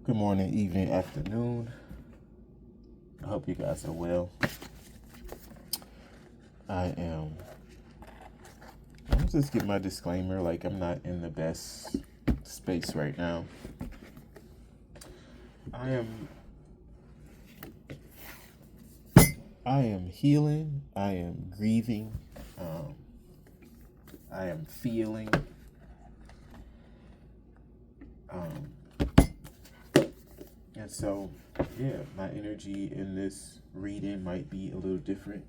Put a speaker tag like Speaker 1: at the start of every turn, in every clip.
Speaker 1: Good morning, evening, afternoon. I hope you guys are well. I'll just give my disclaimer, like I'm not in the best space right now. I am healing, I am grieving, I am feeling. And so, yeah, my energy in this reading might be a little different,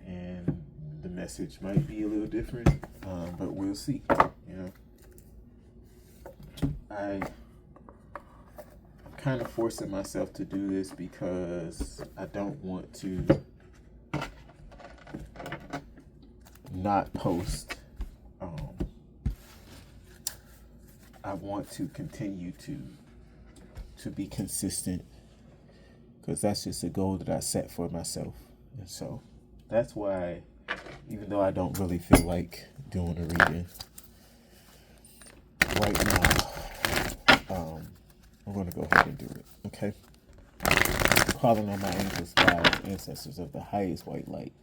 Speaker 1: and the message might be a little different, but we'll see. I'm kind of forcing myself to do this because I don't want to not post. I want to continue to be consistent because that's just a goal that I set for myself. And so that's why, even though I don't really feel like doing a reading right now, I'm going to go ahead and do it. Okay? Calling on my angels, guides, ancestors of the highest white light,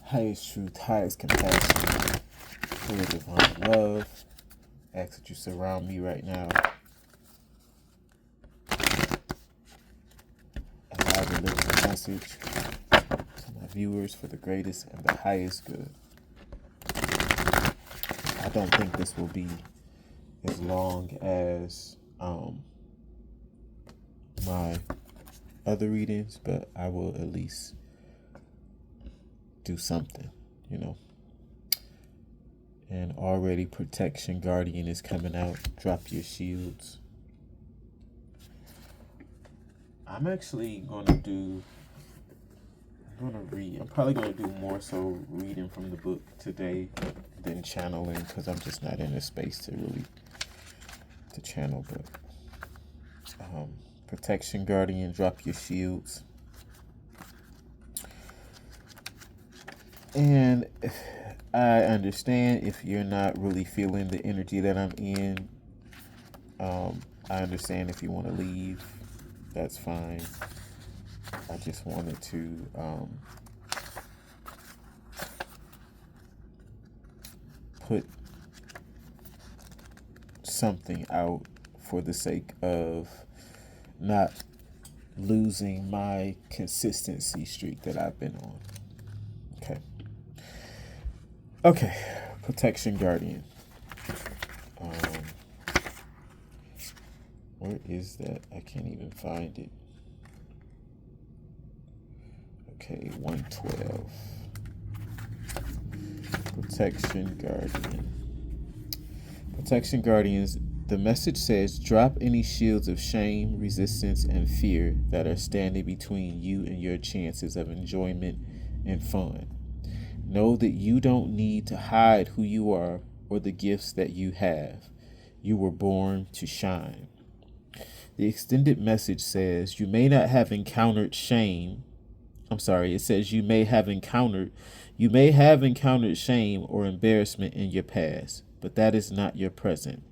Speaker 1: highest truth, highest compassion, clear divine love. Ask that you surround me right now. Allow me to deliver the message to my viewers for the greatest and the highest good. I don't think this will be as long as my other readings, but I will at least do something, And already Protection Guardian is coming out. Drop your shields. I'm actually going to read. I'm probably going to do more so reading from the book today than channeling because I'm just not in a space to really channel. But Protection Guardian, drop your shields. And I understand if you're not really feeling the energy that I'm in. I understand if you want to leave. That's fine. I just wanted to put something out for the sake of not losing my consistency streak that I've been on. Okay. Protection Guardian. Where is that? I can't even find it. Okay, 112. Protection Guardian. Protection Guardians, the message says, drop any shields of shame, resistance, and fear that are standing between you and your chances of enjoyment and fun. Know that you don't need to hide who you are or the gifts that you have. You were born to shine. The extended message says you may not have encountered shame. It says you may have encountered shame or embarrassment in your past, but that is not your present.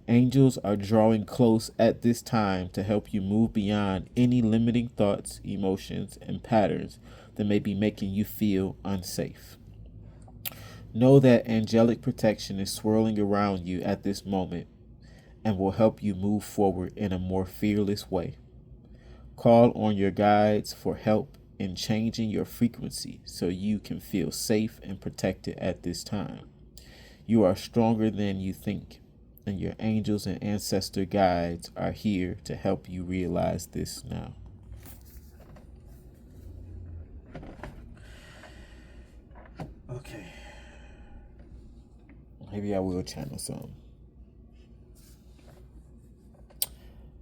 Speaker 1: Angels are drawing close at this time to help you move beyond any limiting thoughts, emotions, and patterns that may be making you feel unsafe. Know that angelic protection is swirling around you at this moment and will help you move forward in a more fearless way. Call on your guides for help in changing your frequency so you can feel safe and protected at this time. You are stronger than you think, and your angels and ancestor guides are here to help you realize this now. Okay. Maybe I will channel some.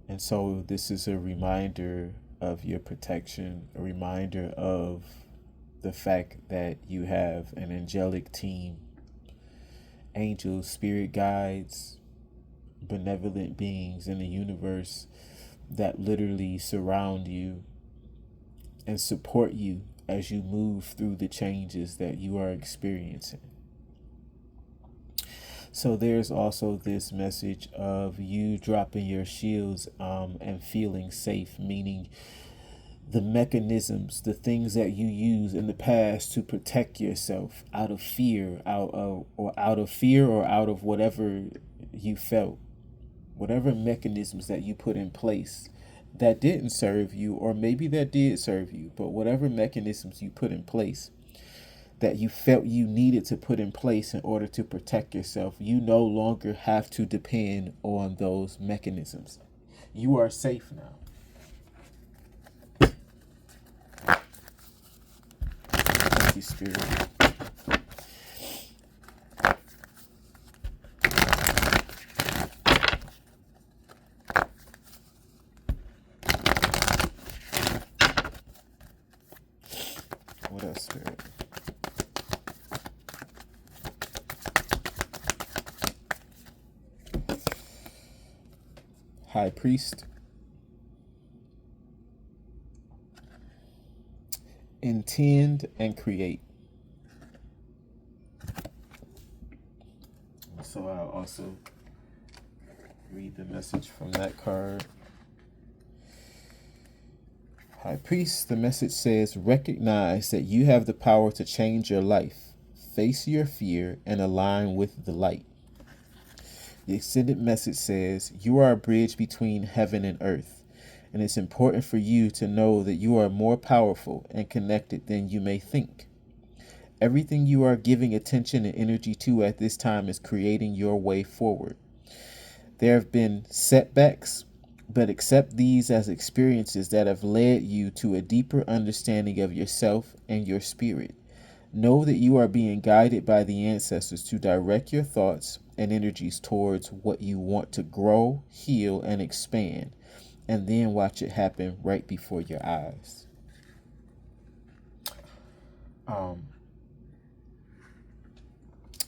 Speaker 1: And so this is a reminder of your protection, a reminder of the fact that you have an angelic team, angels, spirit guides, benevolent beings in the universe that literally surround you and support you as you move through the changes that you are experiencing. So there's also this message of you dropping your shields and feeling safe, meaning the mechanisms, the things that you use in the past to protect yourself out of fear, out of whatever you felt, whatever mechanisms that you put in place that didn't serve you, or maybe that did serve you, but whatever mechanisms you put in place that you felt you needed to put in place in order to protect yourself, you no longer have to depend on those mechanisms. You are safe now. Thank you, Spirit. What else, Spirit? High Priest. Intend and create. So I'll also read the message from that card. High Priest, the message says, recognize that you have the power to change your life. Face your fear and align with the light. The extended message says, you are a bridge between heaven and earth, and it's important for you to know that you are more powerful and connected than you may think. Everything you are giving attention and energy to at this time is creating your way forward. There have been setbacks, but accept these as experiences that have led you to a deeper understanding of yourself and your spirit. Know that you are being guided by the ancestors to direct your thoughts and energies towards what you want to grow, heal, and expand, and then watch it happen right before your eyes.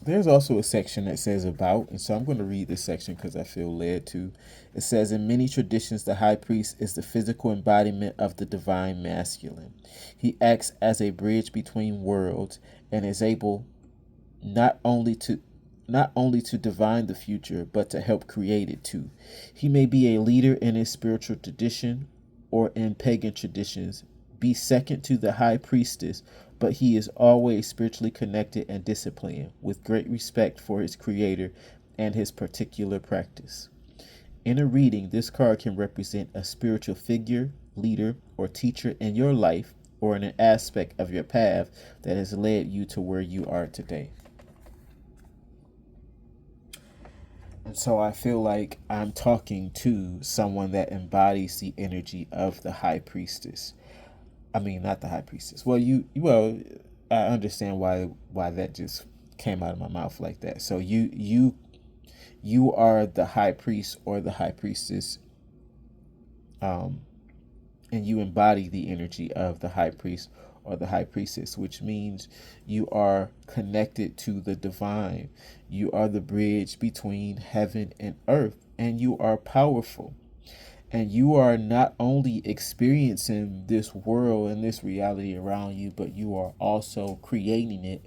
Speaker 1: There's also a section that says about, and so I'm going to read this section because I feel led to. It says, in many traditions, the high priest is the physical embodiment of the divine masculine. He acts as a bridge between worlds and is able not only to divine the future, but to help create it too. He may be a leader in a spiritual tradition or in pagan traditions, be second to the high priestess, but he is always spiritually connected and disciplined, with great respect for his creator and his particular practice. In a reading, this card can represent a spiritual figure, leader, or teacher in your life, or in an aspect of your path that has led you to where you are today. And so I feel like I'm talking to someone that embodies the energy of the high priestess. I mean, not the high priestess. I understand why that just came out of my mouth like that. So you are the high priest or the high priestess, and you embody the energy of the high priest or the high priestess, which means you are connected to the divine. You are the bridge between heaven and earth, and you are powerful. And you are not only experiencing this world and this reality around you, but you are also creating it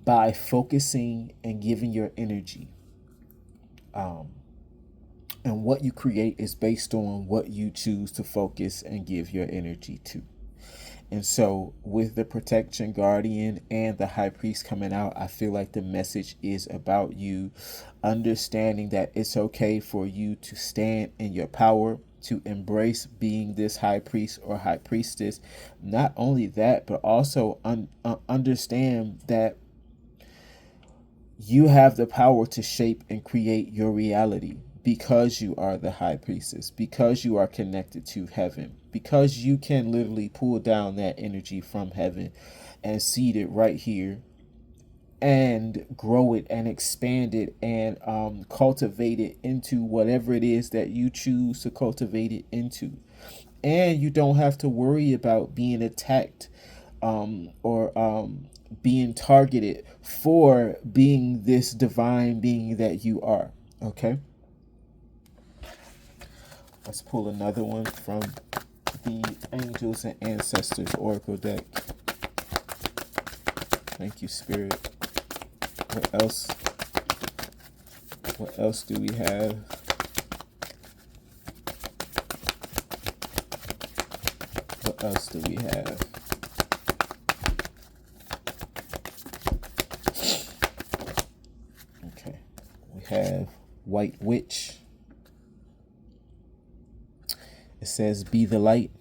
Speaker 1: by focusing and giving your energy. And what you create is based on what you choose to focus and give your energy to. And so with the protection guardian and the high priest coming out, I feel like the message is about you understanding that it's okay for you to stand in your power, to embrace being this high priest or high priestess. Not only that, but also understand that you have the power to shape and create your reality because you are the high priestess, because you are connected to heaven, because you can literally pull down that energy from heaven and seed it right here and grow it and expand it and cultivate it into whatever it is that you choose to cultivate it into. And you don't have to worry about being attacked or being targeted for being this divine being that you are. Okay? Let's pull another one from the Angels and Ancestors Oracle deck. Thank you, Spirit. What else What else do we have? What else do we have? Okay. We have White Witch. It says, be the light.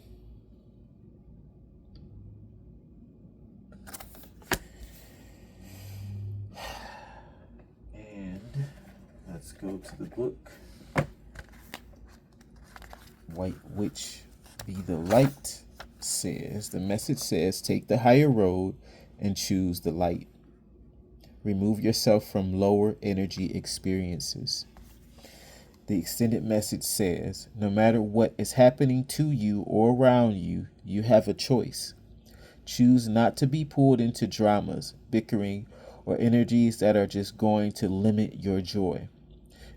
Speaker 1: And let's go to the book. White Witch, be the light says, the message says, take the higher road and choose the light. Remove yourself from lower energy experiences. The extended message says, no matter what is happening to you or around you, you have a choice. Choose not to be pulled into dramas, bickering, or energies that are just going to limit your joy.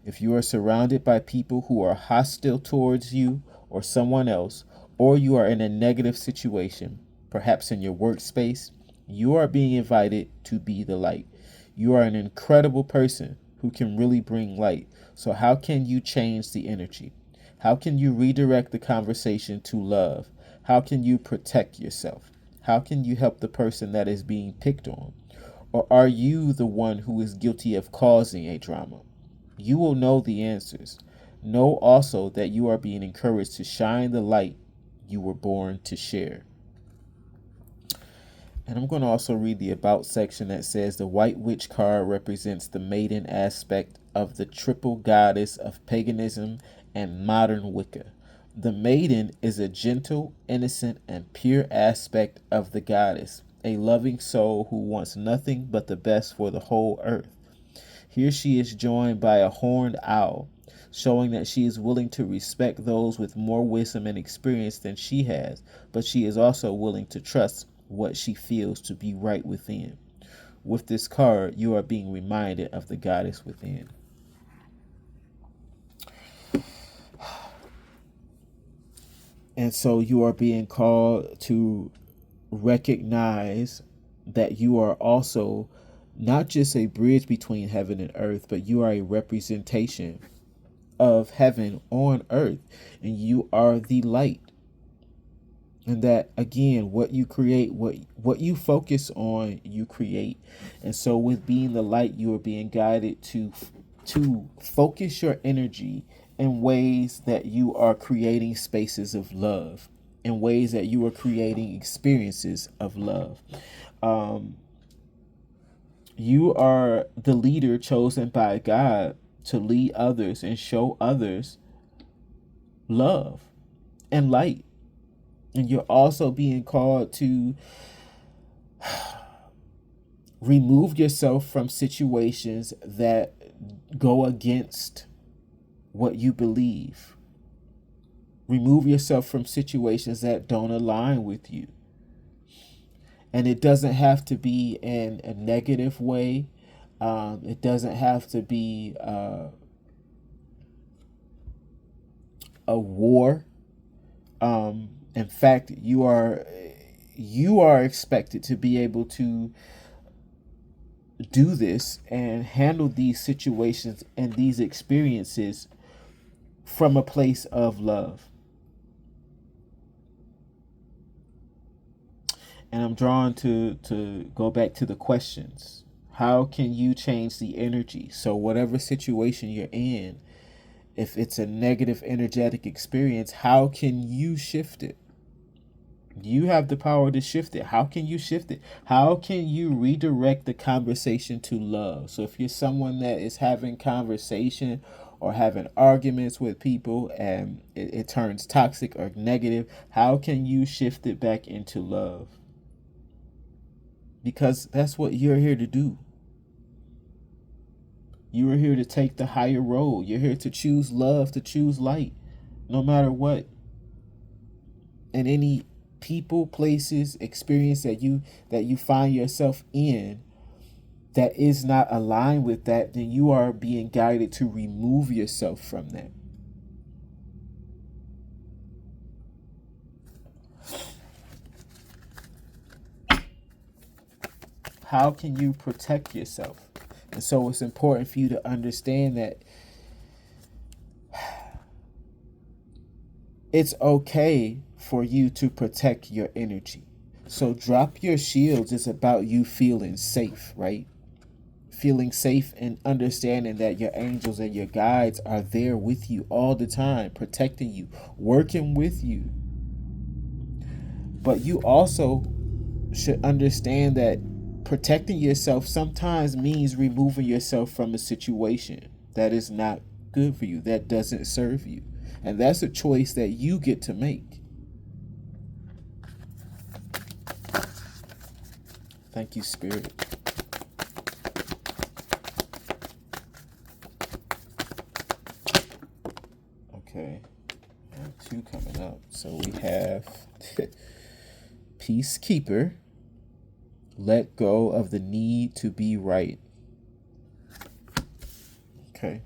Speaker 1: If you are surrounded by people who are hostile towards you or someone else, or you are in a negative situation, perhaps in your workspace, you are being invited to be the light. You are an incredible person who can really bring light. So how can you change the energy? How can you redirect the conversation to love? How can you protect yourself? How can you help the person that is being picked on? Or are you the one who is guilty of causing a drama? You will know the answers. Know also that you are being encouraged to shine the light you were born to share. And I'm going to also read the About section that says the White Witch card represents the maiden aspect of the triple goddess of paganism and modern Wicca. The maiden is a gentle, innocent, and pure aspect of the goddess, a loving soul who wants nothing but the best for the whole earth. Here she is joined by a horned owl, showing that she is willing to respect those with more wisdom and experience than she has, but she is also willing to trust what she feels to be right within. With this card, you are being reminded of the goddess within. And so you are being called to recognize that you are also not just a bridge between heaven and earth, but you are a representation of heaven on earth, and you are the light. And that, again, what you create, what you focus on, you create. And so with being the light, you are being guided to focus your energy in ways that you are creating spaces of love, in ways that you are creating experiences of love. You are the leader chosen by God to lead others and show others love and light. And you're also being called to remove yourself from situations that go against what you believe. Remove yourself from situations that don't align with you. And it doesn't have to be in a negative way. It doesn't have to be a war. In fact, you are expected to be able to do this and handle these situations and these experiences from a place of love. And I'm drawn to go back to the questions. How can you change the energy? So whatever situation you're in, if it's a negative energetic experience, how can you shift it? You have the power to shift it. How can you shift it? How can you redirect the conversation to love? So if you're someone that is having conversation or having arguments with people and it turns toxic or negative, how can you shift it back into love? Because that's what you're here to do. You are here to take the higher road. You're here to choose love, to choose light, no matter what. And any people, places, experience that you find yourself in that is not aligned with that, then you are being guided to remove yourself from that. How can you protect yourself? And so it's important for you to understand that it's okay for you to protect your energy. So drop your shields is about you feeling safe, right? Feeling safe and understanding that your angels and your guides are there with you all the time, protecting you, working with you. But you also should understand that protecting yourself sometimes means removing yourself from a situation that is not good for you, that doesn't serve you. And that's a choice that you get to make. Thank you, Spirit. Okay. I have two coming up. So we have Peacekeeper. Let go of the need to be right. Okay.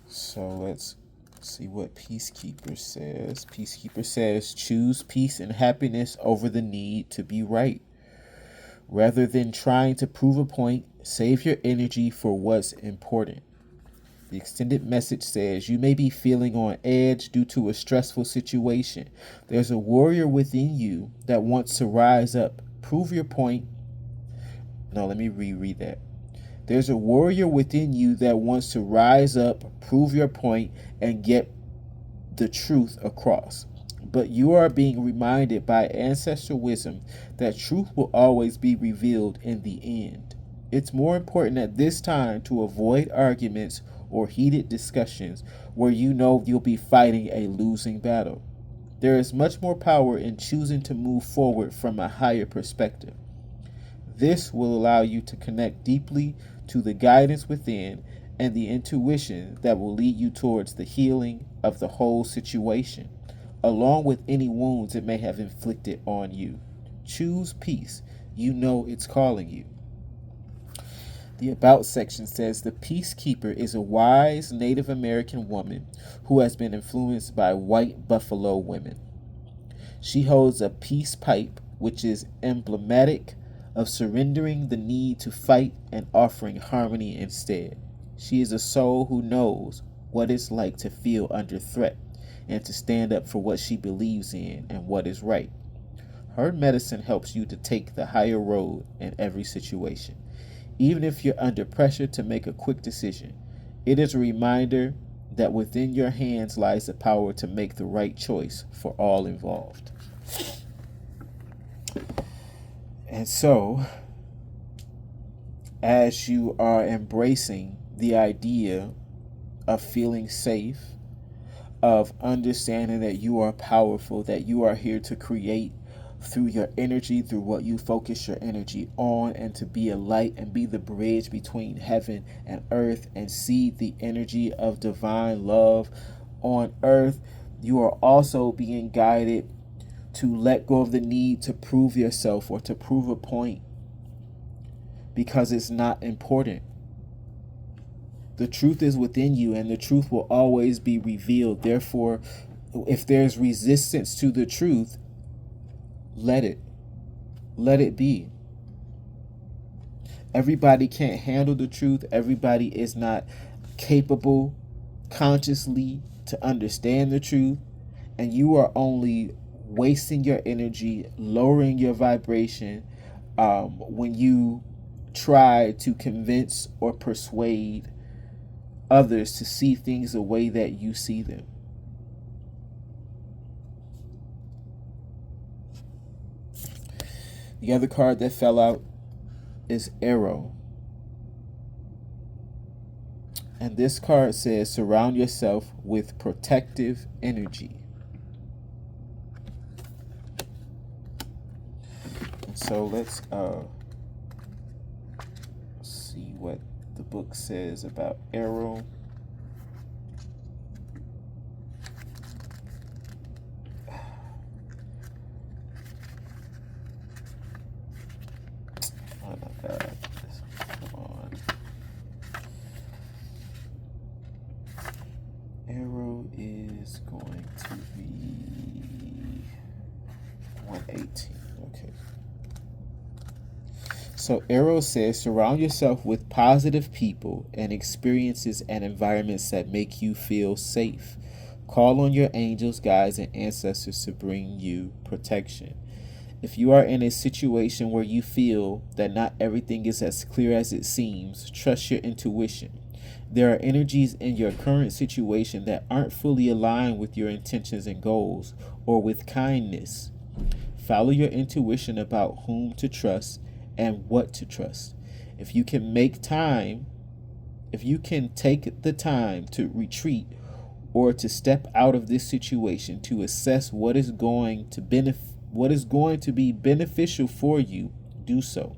Speaker 1: So let's see what Peacekeeper says. Peacekeeper says, choose peace and happiness over the need to be right. Rather than trying to prove a point, save your energy for what's important. The extended message says, you may be feeling on edge due to a stressful situation. There's a warrior within you that wants to rise up, prove your point. No, let me reread that. There's a warrior within you that wants to rise up, prove your point, and get the truth across. But you are being reminded by ancestral wisdom that truth will always be revealed in the end. It's more important at this time to avoid arguments or heated discussions where you know you'll be fighting a losing battle. There is much more power in choosing to move forward from a higher perspective. This will allow you to connect deeply to the guidance within and the intuition that will lead you towards the healing of the whole situation, along with any wounds it may have inflicted on you. Choose peace. You know it's calling you. The About section says the Peacekeeper is a wise Native American woman who has been influenced by white buffalo women. She holds a peace pipe, which is emblematic of surrendering the need to fight and offering harmony instead. She is a soul who knows what it's like to feel under threat and to stand up for what she believes in and what is right. Her medicine helps you to take the higher road in every situation. Even if you're under pressure to make a quick decision, it is a reminder that within your hands lies the power to make the right choice for all involved. And so, as you are embracing the idea of feeling safe, of understanding that you are powerful, that you are here to create through your energy, through what you focus your energy on, and to be a light and be the bridge between heaven and earth and see the energy of divine love on earth, you are also being guided to let go of the need to prove yourself or to prove a point because it's not important. The truth is within you and the truth will always be revealed. Therefore, if there's resistance to the truth, let it be. Everybody can't handle the truth. Everybody is not capable consciously to understand the truth. And you are only wasting your energy, lowering your vibration when you try to convince or persuade others to see things the way that you see them. The other card that fell out is Arrow. And this card says, surround yourself with protective energy. And so let's see what the book says about Arrow. Oh my God. Come on. Arrow is going to be 118. Okay. So Arrow says surround yourself with positive people and experiences and environments that make you feel safe. Call on your angels, guides, and ancestors to bring you protection. If you are in a situation where you feel that not everything is as clear as it seems, trust your intuition. There are energies in your current situation that aren't fully aligned with your intentions and goals or with kindness. Follow your intuition about whom to trust and what to trust. If you can make time, if you can take the time to retreat or to step out of this situation to assess what is going to be beneficial for you, do so.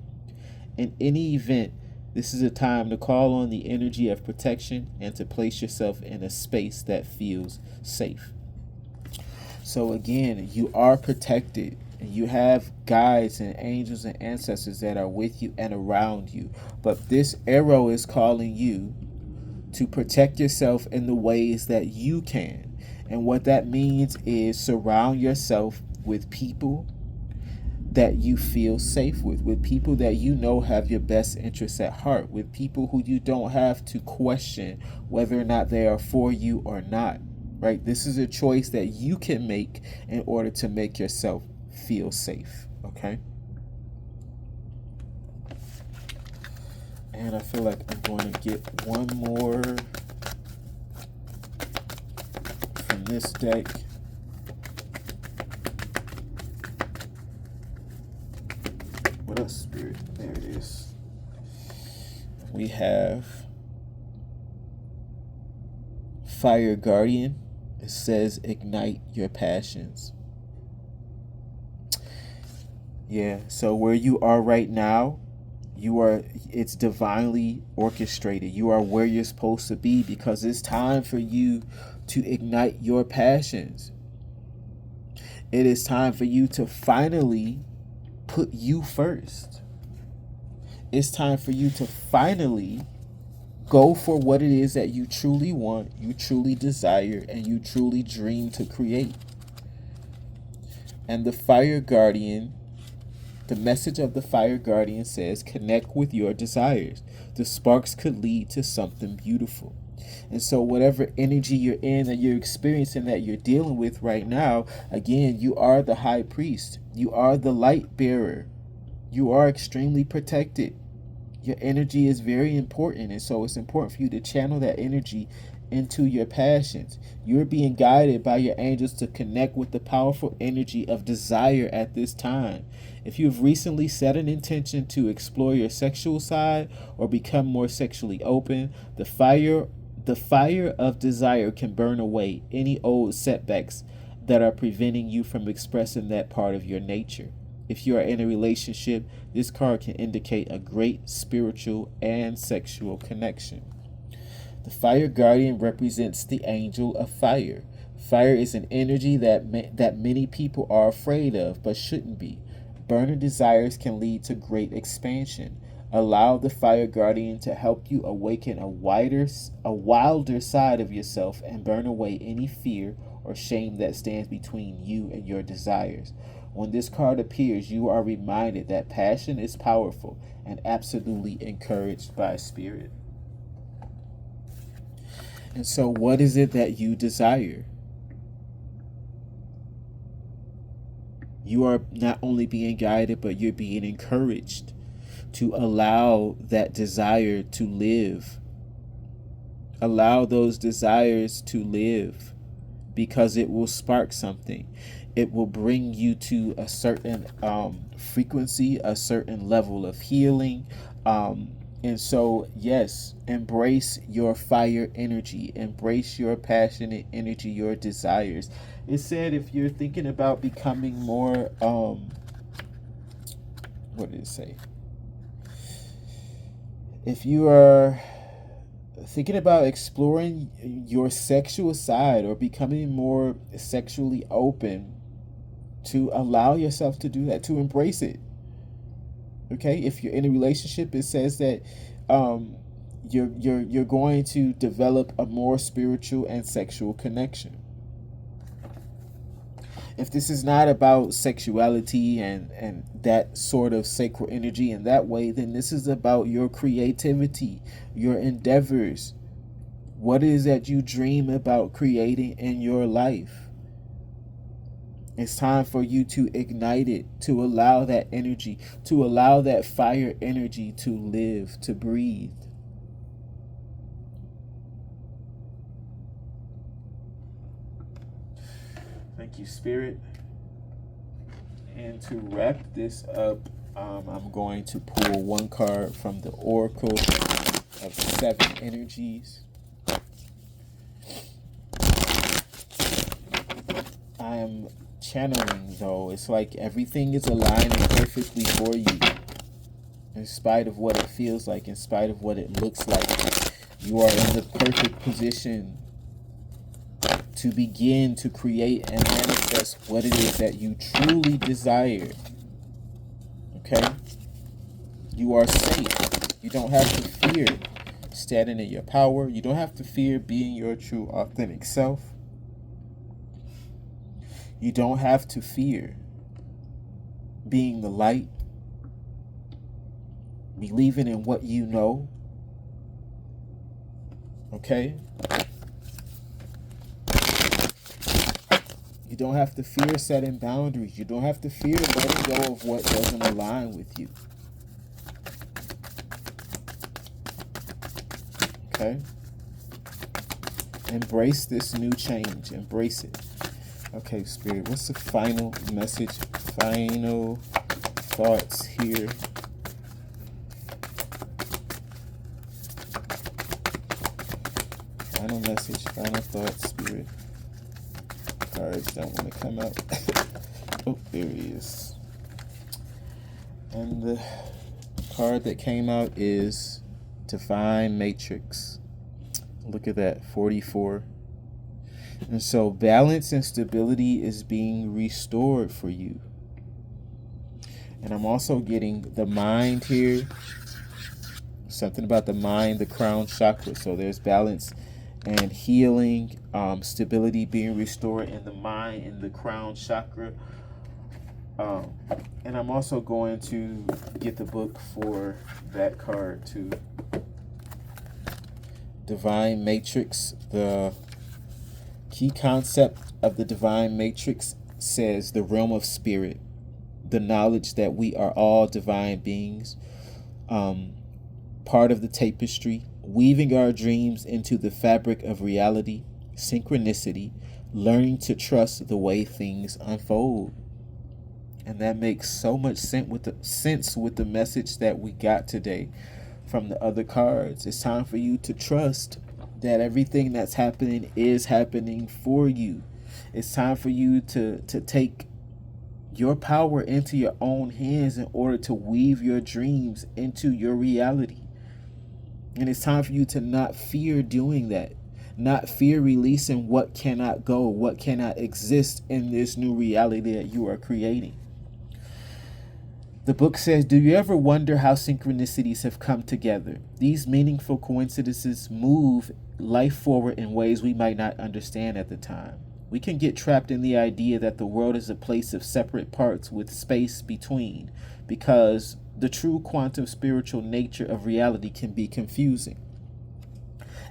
Speaker 1: In any event, this is a time to call on the energy of protection and to place yourself in a space that feels safe. So again, you are protected and you have guides and angels and ancestors that are with you and around you. But this arrow is calling you to protect yourself in the ways that you can. And what that means is surround yourself with people that you feel safe with people that you know have your best interests at heart, with people who you don't have to question whether or not they are for you or not, right? This is a choice that you can make in order to make yourself feel safe, okay? And I feel like I'm going to get one more from this deck. What else, Spirit? There it is. We have Fire Guardian. It says ignite your passions. Yeah, so where you are right now, it's divinely orchestrated. You are where you're supposed to be because it's time for you to ignite your passions. It is time for you to finally put you first. It's time for you to finally go for what it is that you truly want, you truly desire, and you truly dream to create. And the Fire Guardian, the message of the Fire Guardian says, connect with your desires. The sparks could lead to something beautiful. And so whatever energy you're in, that you're experiencing, that you're dealing with right now, again, you are the high priest. You are the light bearer. You are extremely protected. Your energy is very important. And so it's important for you to channel that energy into your passions. You're being guided by your angels to connect with the powerful energy of desire at this time. If you've recently set an intention to explore your sexual side or become more sexually open, the fire of desire can burn away any old setbacks that are preventing you from expressing that part of your nature. If you are in a relationship, this card can indicate a great spiritual and sexual connection. The Fire Guardian represents the angel of fire. Fire is an energy that many people are afraid of but shouldn't be. Burning desires can lead to great expansion. Allow the Fire Guardian to help you awaken a wilder side of yourself and burn away any fear or shame that stands between you and your desires. When this card appears, you are reminded that passion is powerful and absolutely encouraged by spirit. And so what is it that you desire? You are not only being guided, but you're being encouraged to allow that desire to live. Allow those desires to live because it will spark something. It will bring you to a certain frequency, a certain level of healing. And so, yes, embrace your fire energy. Embrace your passionate energy, your desires. It said if you're thinking about becoming more, what did it say? If you are thinking about exploring your sexual side or becoming more sexually open, to allow yourself to do that, to embrace it. Okay, if you're in a relationship, it says that you're going to develop a more spiritual and sexual connection. If this is not about sexuality and that sort of sacred energy in that way, then this is about your creativity, your endeavors. What is that you dream about creating in your life? It's time for you to ignite it, to allow that energy, to allow that fire energy to live, to breathe. Thank you, Spirit. And to wrap this up, I'm going to pull one card from the Oracle of Seven Energies. I am channeling, though. It's like everything is aligning perfectly for you. In spite of what it feels like, in spite of what it looks like, you are in the perfect position to begin to create and manifest what it is that you truly desire. Okay? You are safe. You don't have to fear standing in your power. You don't have to fear being your true, authentic self. You don't have to fear being the light, believing in what you know. Okay? You don't have to fear setting boundaries. You don't have to fear letting go of what doesn't align with you. Okay? Embrace this new change. Embrace it. Okay, Spirit, what's the final message? Final thoughts here. Final message, final thoughts, Spirit. Cards don't want to come out. Oh, there he is. And the card that came out is Divine Matrix. Look at that, 44. And so balance and stability is being restored for you. And I'm also getting the mind here. Something about the mind, the crown chakra. So there's balance and healing, stability being restored in the mind, in the crown chakra. And I'm also going to get the book for that card too. Divine Matrix. The key concept of the Divine Matrix says the realm of spirit, the knowledge that we are all divine beings, part of the tapestry, weaving our dreams into the fabric of reality, synchronicity, learning to trust the way things unfold. And that makes so much sense with the message that we got today from the other cards. It's time for you to trust that everything that's happening is happening for you. It's time for you to take your power into your own hands in order to weave your dreams into your reality. And it's time for you to not fear doing that. Not fear releasing what cannot go, what cannot exist in this new reality that you are creating. The book says, do you ever wonder how synchronicities have come together? These meaningful coincidences move life forward in ways we might not understand at the time. We can get trapped in the idea that the world is a place of separate parts with space between, because the true quantum spiritual nature of reality can be confusing.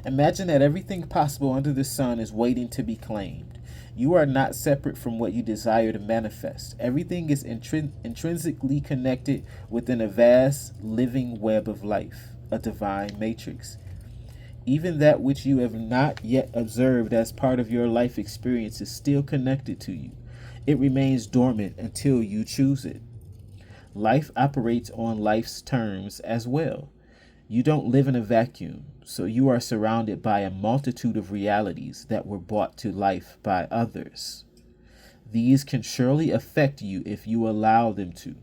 Speaker 1: Imagine that everything possible under the sun is waiting to be claimed. You are not separate from what you desire to manifest. Everything is intrinsically connected within a vast living web of life, a divine matrix. Even that which you have not yet observed as part of your life experience is still connected to you. It remains dormant until you choose it. Life operates on life's terms as well. You don't live in a vacuum, so you are surrounded by a multitude of realities that were brought to life by others. These can surely affect you if you allow them to.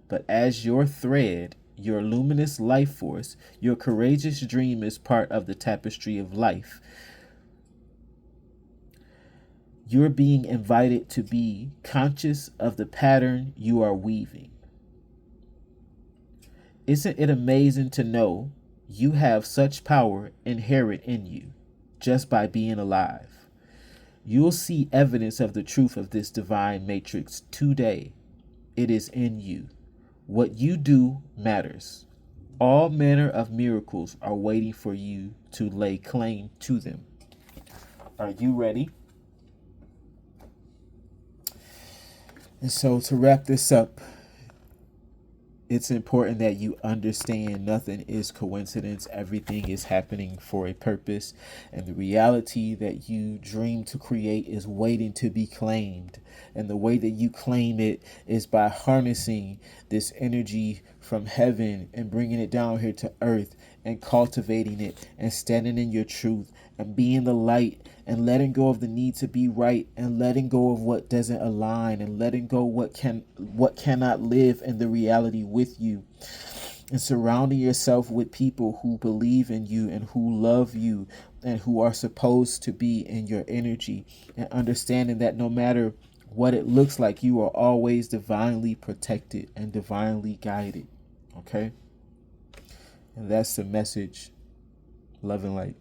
Speaker 1: But as your thread, your luminous life force, your courageous dream is part of the tapestry of life. You're being invited to be conscious of the pattern you are weaving. Isn't it amazing to know you have such power inherent in you just by being alive? You'll see evidence of the truth of this divine matrix today. It is in you. What you do matters. All manner of miracles are waiting for you to lay claim to them. Are you ready? And so, to wrap this up, it's important that you understand nothing is coincidence. Everything is happening for a purpose. And the reality that you dream to create is waiting to be claimed. And the way that you claim it is by harnessing this energy from heaven and bringing it down here to earth and cultivating it and standing in your truth and being the light and letting go of the need to be right and letting go of what doesn't align and letting go what cannot live in the reality with you, and surrounding yourself with people who believe in you and who love you and who are supposed to be in your energy, and understanding that no matter what it looks like, you are always divinely protected and divinely guided. Okay? And that's the message. Love and light.